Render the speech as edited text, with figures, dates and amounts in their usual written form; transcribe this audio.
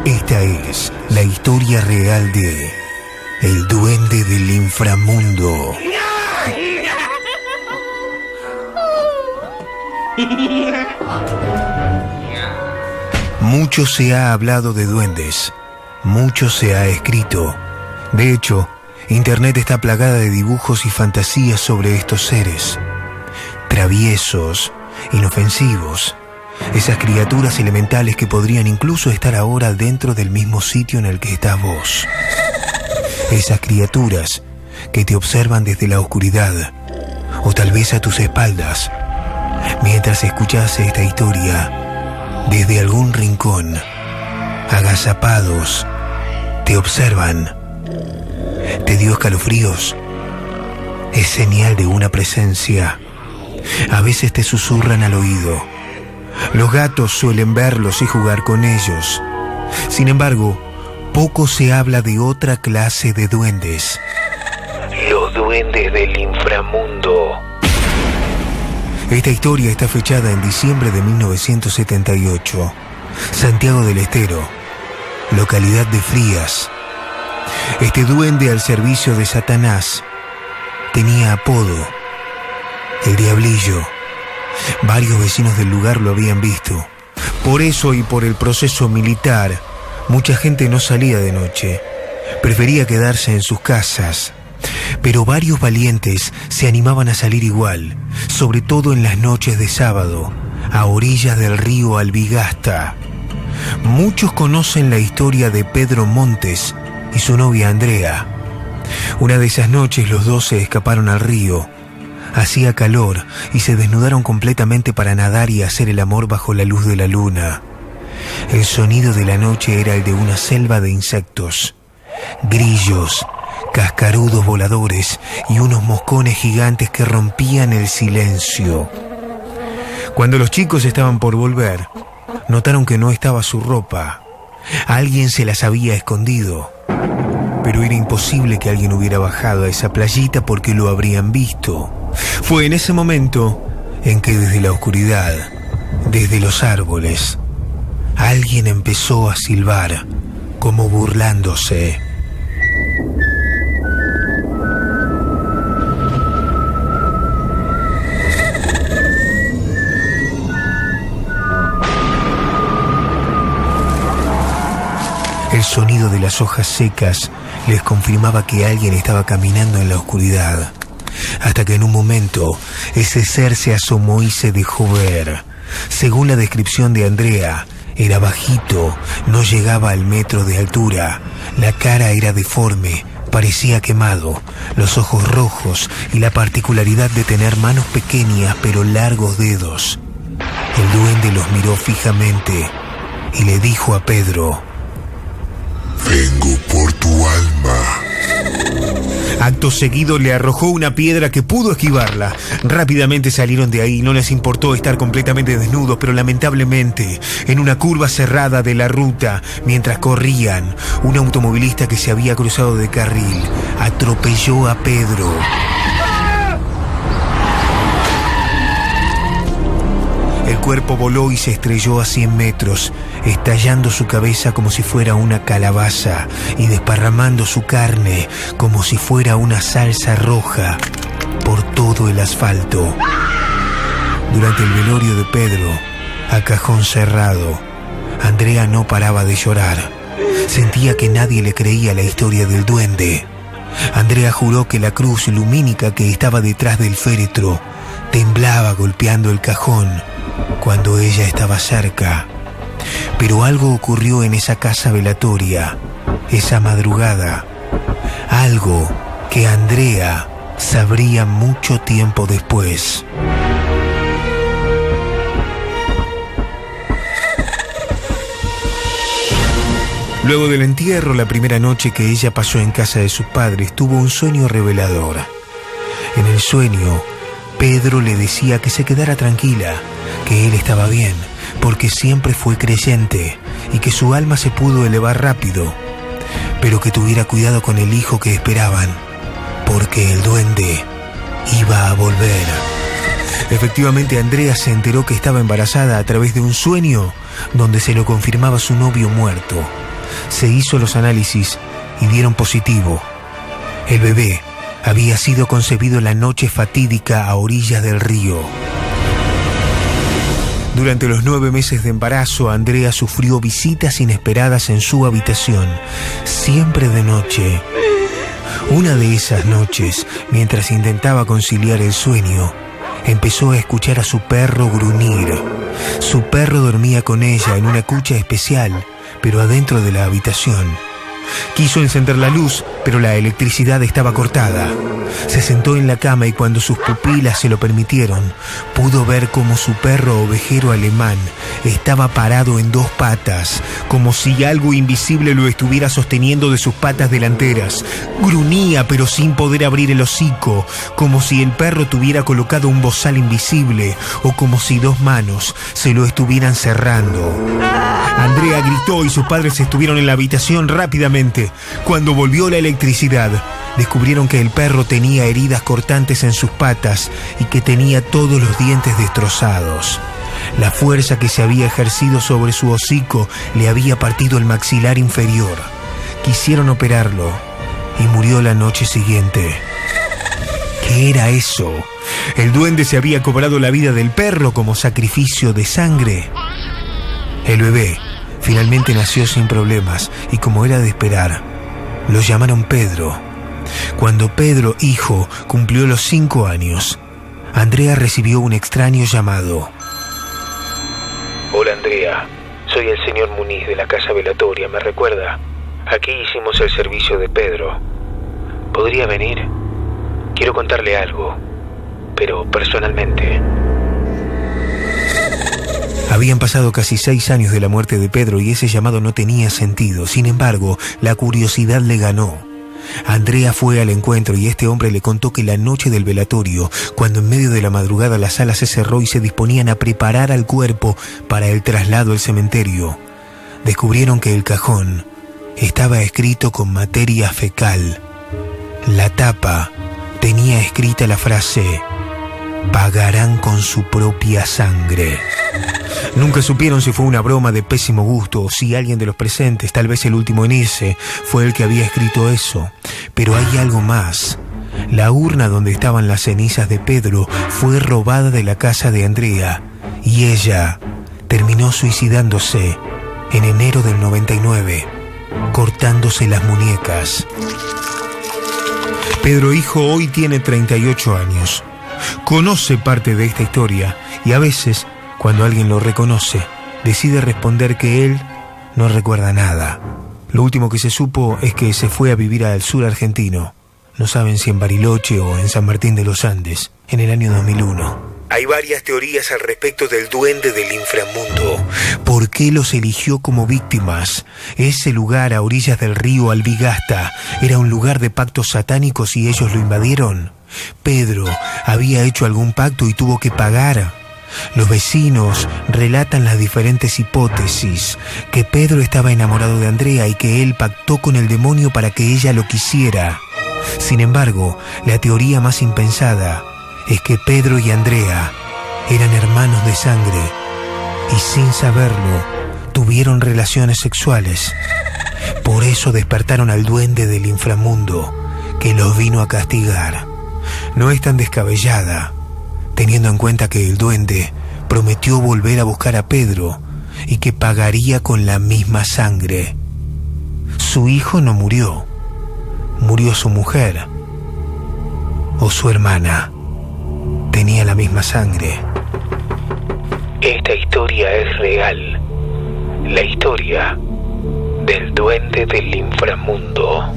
Esta es la historia real de El Duende del Inframundo. Mucho se ha hablado de duendes, mucho se ha escrito. De hecho, Internet está plagada de dibujos y fantasías sobre estos seres. Traviesos, inofensivos, esas criaturas elementales que podrían incluso estar ahora dentro del mismo sitio en el que estás vos. Esas criaturas que te observan desde la oscuridad, o tal vez a tus espaldas, mientras escuchás esta historia, desde algún rincón, agazapados, te observan. ¿Te dio escalofríos? Es señal de una presencia. A veces te susurran al oído. Los gatos suelen verlos y jugar con ellos. Sin embargo, poco se habla de otra clase de duendes. Los duendes del inframundo. Esta historia está fechada en diciembre de 1978. Santiago del Estero, localidad de Frías. Este duende al servicio de Satanás tenía apodo, el Diablillo. Varios vecinos del lugar lo habían visto. Por eso y por el proceso militar, mucha gente no salía de noche. Prefería quedarse en sus casas. Pero varios valientes se animaban a salir igual, sobre todo en las noches de sábado, a orillas del río Albigasta. Muchos conocen la historia de Pedro Montes y su novia Andrea. Una de esas noches los dos se escaparon al río. Hacía calor y se desnudaron completamente para nadar y hacer el amor bajo la luz de la luna. El sonido de la noche era el de una selva de insectos, grillos, cascarudos voladores y unos moscones gigantes que rompían el silencio. Cuando los chicos estaban por volver, notaron que no estaba su ropa. Alguien se las había escondido. Pero era imposible que alguien hubiera bajado a esa playita porque lo habrían visto. Fue en ese momento en que desde la oscuridad, desde los árboles, alguien empezó a silbar, como burlándose. El sonido de las hojas secas les confirmaba que alguien estaba caminando en la oscuridad. Hasta que en un momento, ese ser se asomó y se dejó ver. Según la descripción de Andrea, era bajito, no llegaba al metro de altura. La cara era deforme, parecía quemado, los ojos rojos y la particularidad de tener manos pequeñas pero largos dedos. El duende los miró fijamente y le dijo a Pedro: vengo por tu alma. Acto seguido le arrojó una piedra que pudo esquivarla. Rápidamente salieron de ahí. No les importó estar completamente desnudos, pero lamentablemente, en una curva cerrada de la ruta, mientras corrían, un automovilista que se había cruzado de carril atropelló a Pedro. El cuerpo voló y se estrelló a 100 metros, estallando su cabeza como si fuera una calabaza y desparramando su carne como si fuera una salsa roja por todo el asfalto. Durante el velorio de Pedro, a cajón cerrado, Andrea no paraba de llorar. Sentía que nadie le creía la historia del duende. Andrea juró que la cruz lumínica que estaba detrás del féretro temblaba golpeando el cajón cuando ella estaba cerca. Pero algo ocurrió en esa casa velatoria, esa madrugada. Algo que Andrea sabría mucho tiempo después. Luego del entierro, la primera noche que ella pasó en casa de sus padres, tuvo un sueño revelador. En el sueño, Pedro le decía que se quedara tranquila, que él estaba bien, porque siempre fue creyente y que su alma se pudo elevar rápido, pero que tuviera cuidado con el hijo que esperaban, porque el duende iba a volver. Efectivamente, Andrea se enteró que estaba embarazada a través de un sueño donde se lo confirmaba su novio muerto. Se hizo los análisis y dieron positivo. El bebé había sido concebido la noche fatídica a orillas del río. Durante los 9 meses de embarazo, Andrea sufrió visitas inesperadas en su habitación, siempre de noche. Una de esas noches, mientras intentaba conciliar el sueño, empezó a escuchar a su perro gruñir. Su perro dormía con ella en una cucha especial, pero adentro de la habitación. Quiso encender la luz, pero la electricidad estaba cortada. Se sentó en la cama y cuando sus pupilas se lo permitieron, pudo ver cómo su perro ovejero alemán estaba parado en 2 patas, como si algo invisible lo estuviera sosteniendo de sus patas delanteras. Gruñía, pero sin poder abrir el hocico, como si el perro tuviera colocado un bozal invisible o como si 2 manos se lo estuvieran cerrando. Andrea gritó y sus padres estuvieron en la habitación rápidamente. Cuando volvió la electricidad, descubrieron que el perro tenía heridas cortantes en sus patas y que tenía todos los dientes destrozados. La fuerza que se había ejercido sobre su hocico le había partido el maxilar inferior. Quisieron operarlo y murió la noche siguiente. ¿Qué era eso? ¿El duende se había cobrado la vida del perro como sacrificio de sangre? El bebé finalmente nació sin problemas y, como era de esperar, lo llamaron Pedro. Cuando Pedro, hijo, cumplió los 5 años, Andrea recibió un extraño llamado. Hola Andrea, soy el señor Muniz de la casa velatoria, ¿me recuerda? Aquí hicimos el servicio de Pedro. ¿Podría venir? Quiero contarle algo, pero personalmente. Habían pasado casi 6 años de la muerte de Pedro y ese llamado no tenía sentido. Sin embargo, la curiosidad le ganó. Andrea fue al encuentro y este hombre le contó que la noche del velatorio, cuando en medio de la madrugada la sala se cerró y se disponían a preparar al cuerpo para el traslado al cementerio, descubrieron que el cajón estaba escrito con materia fecal. La tapa tenía escrita la frase: pagarán con su propia sangre. Nunca supieron si fue una broma de pésimo gusto o si alguien de los presentes, tal vez el último en irse, fue el que había escrito eso. Pero hay algo más. La urna donde estaban las cenizas de Pedro fue robada de la casa de Andrea y ella terminó suicidándose en enero del 99, cortándose las muñecas. Pedro hijo hoy tiene 38 años. Conoce parte de esta historia y a veces, cuando alguien lo reconoce, decide responder que él no recuerda nada. Lo último que se supo es que se fue a vivir al sur argentino. No saben si en Bariloche o en San Martín de los Andes, en el año 2001. Hay varias teorías al respecto del duende del inframundo. ¿Por qué los eligió como víctimas? Ese lugar a orillas del río Albigasta era un lugar de pactos satánicos y ellos lo invadieron. Pedro había hecho algún pacto y tuvo que pagar. Los vecinos relatan las diferentes hipótesis, que Pedro estaba enamorado de Andrea y que él pactó con el demonio para que ella lo quisiera. Sin embargo, la teoría más impensada es que Pedro y Andrea eran hermanos de sangre y sin saberlo tuvieron relaciones sexuales. Por eso despertaron al duende del inframundo que los vino a castigar. No es tan descabellada, teniendo en cuenta que el duende prometió volver a buscar a Pedro y que pagaría con la misma sangre. Su hijo no murió, murió su mujer o su hermana. Tenía la misma sangre. Esta historia es real. La historia del duende del inframundo.